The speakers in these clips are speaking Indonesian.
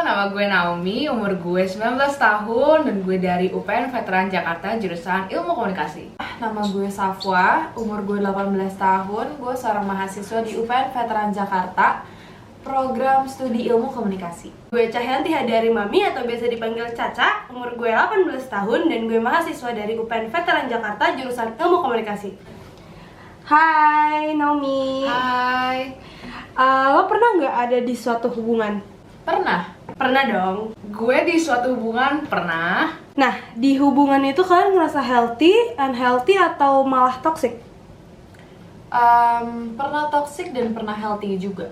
nama gue Naomi, umur gue 19 tahun dan gue dari UPN Veteran Jakarta jurusan Ilmu Komunikasi. Nama gue Safwa, umur gue 18 tahun, gue seorang mahasiswa di UPN Veteran Jakarta, program studi Ilmu Komunikasi. Gue Cahyanti Hadari Mami atau biasa dipanggil Caca, umur gue 18 tahun dan gue mahasiswa dari UPN Veteran Jakarta jurusan Ilmu Komunikasi. Hai Naomi. Hai. Lo pernah nggak ada di suatu hubungan? Pernah? Pernah dong. Gue di suatu hubungan pernah. Nah, di hubungan itu kalian ngerasa healthy, unhealthy, atau malah toxic? Pernah toxic dan pernah healthy juga.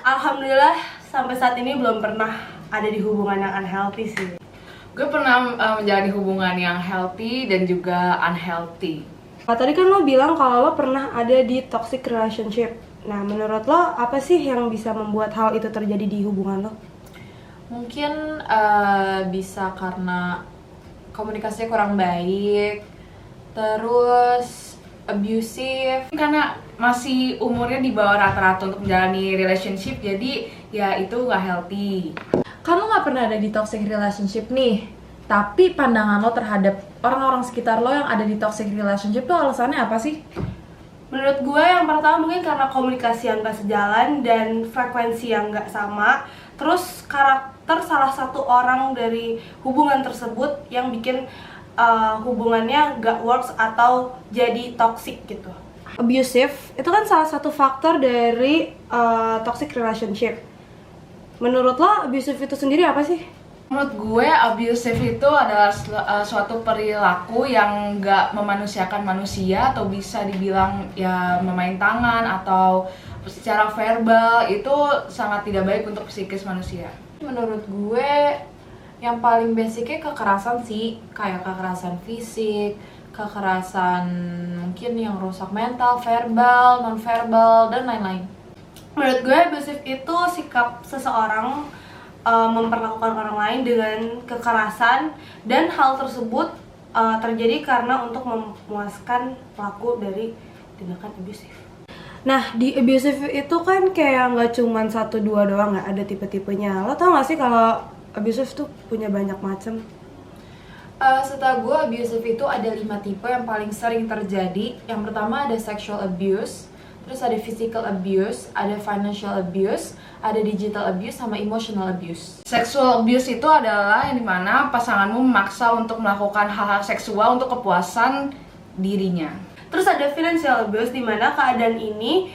Alhamdulillah sampai saat ini belum pernah ada di hubungan yang unhealthy sih. Gue pernah menjalani hubungan yang healthy dan juga unhealthy. Tadi kan lo bilang kalau lo pernah ada di toxic relationship. Nah, menurut lo apa sih yang bisa membuat hal itu terjadi di hubungan lo? Mungkin bisa karena komunikasinya kurang baik, terus abusive. Karena masih umurnya di bawah rata-rata untuk menjalani relationship, jadi ya itu gak healthy. Kan lo gak pernah ada di toxic relationship nih, tapi pandangan lo terhadap orang-orang sekitar lo yang ada di toxic relationship tuh alasannya apa sih? Menurut gue yang pertama mungkin karena komunikasi yang gak sejalan dan frekuensi yang gak sama. Terus karakter salah satu orang dari hubungan tersebut yang bikin hubungannya gak works atau jadi toxic gitu. Abusive itu kan salah satu faktor dari toxic relationship. Menurut lo abusive itu sendiri apa sih? Menurut gue, abusive itu adalah suatu perilaku yang nggak memanusiakan manusia atau bisa dibilang ya memain tangan atau secara verbal itu sangat tidak baik untuk psikis manusia. Menurut gue, yang paling basicnya kekerasan sih, kayak kekerasan fisik, kekerasan mungkin yang rusak mental, verbal, non-verbal, dan lain-lain. Menurut gue, abusive itu sikap seseorang memperlakukan orang lain dengan kekerasan dan hal tersebut terjadi karena untuk memuaskan pelaku dari tindakan abusive. Nah, di abusive itu kan kayak nggak cuma 1-2 doang, nggak ada tipe-tipenya. Lo tau nggak sih kalau abusive tuh punya banyak macam? Setahu gue, abusive itu ada 5 tipe yang paling sering terjadi. Yang pertama ada sexual abuse, terus ada physical abuse, ada financial abuse, ada digital abuse, sama emotional abuse. Sexual abuse itu adalah yang dimana pasanganmu memaksa untuk melakukan hal-hal seksual untuk kepuasan dirinya. Terus ada financial abuse, dimana keadaan ini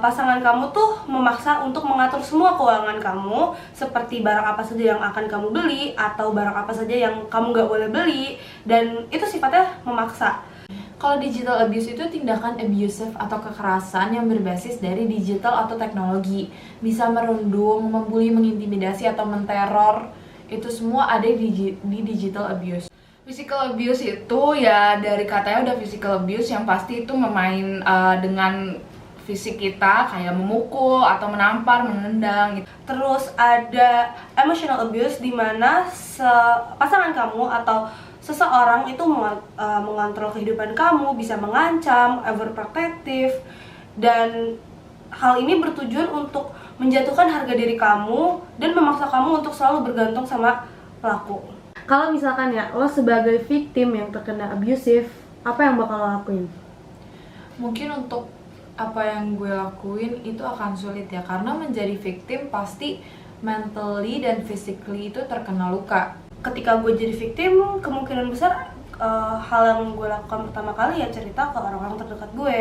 pasangan kamu tuh memaksa untuk mengatur semua keuangan kamu, seperti barang apa saja yang akan kamu beli atau barang apa saja yang kamu gak boleh beli, dan itu sifatnya memaksa. Kalau digital abuse itu tindakan abusive atau kekerasan yang berbasis dari digital atau teknologi. Bisa merundung, membuli, mengintimidasi, atau menteror. Itu semua ada di digital abuse. Physical abuse itu ya dari katanya udah physical abuse yang pasti itu memain dengan fisik kita, kayak memukul atau menampar, menendang gitu. Terus ada emotional abuse, dimana pasangan kamu atau seseorang itu mengontrol kehidupan kamu, bisa mengancam, overprotective, dan hal ini bertujuan untuk menjatuhkan harga diri kamu dan memaksa kamu untuk selalu bergantung sama pelaku. Kalau misalkan ya, lo sebagai victim yang terkena abusive, apa yang bakal lo lakuin? Mungkin untuk apa yang gue lakuin itu akan sulit ya, karena menjadi victim pasti mentally dan physically itu terkena luka. Ketika gue jadi victim, kemungkinan besar hal yang gue lakukan pertama kali ya cerita ke orang-orang terdekat gue.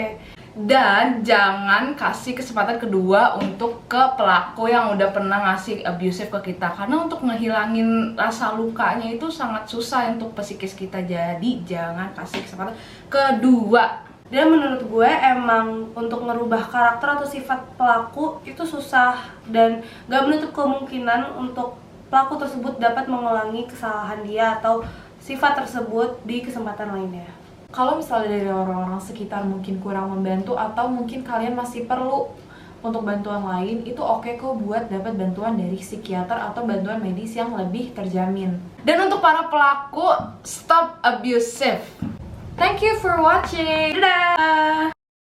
Dan jangan kasih kesempatan kedua untuk ke pelaku yang udah pernah ngasih abusive ke kita. Karena untuk ngehilangin rasa lukanya itu sangat susah untuk psikis kita. Jadi jangan kasih kesempatan kedua. Dan menurut gue emang untuk ngerubah karakter atau sifat pelaku itu susah, dan gak menutup kemungkinan untuk pelaku tersebut dapat mengulangi kesalahan dia atau sifat tersebut di kesempatan lainnya. Kalau misalnya dari orang-orang sekitar mungkin kurang membantu atau mungkin kalian masih perlu untuk bantuan lain, itu oke kok buat dapat bantuan dari psikiater atau bantuan medis yang lebih terjamin. Dan untuk para pelaku, stop abusive. Thank you for watching. Dadah!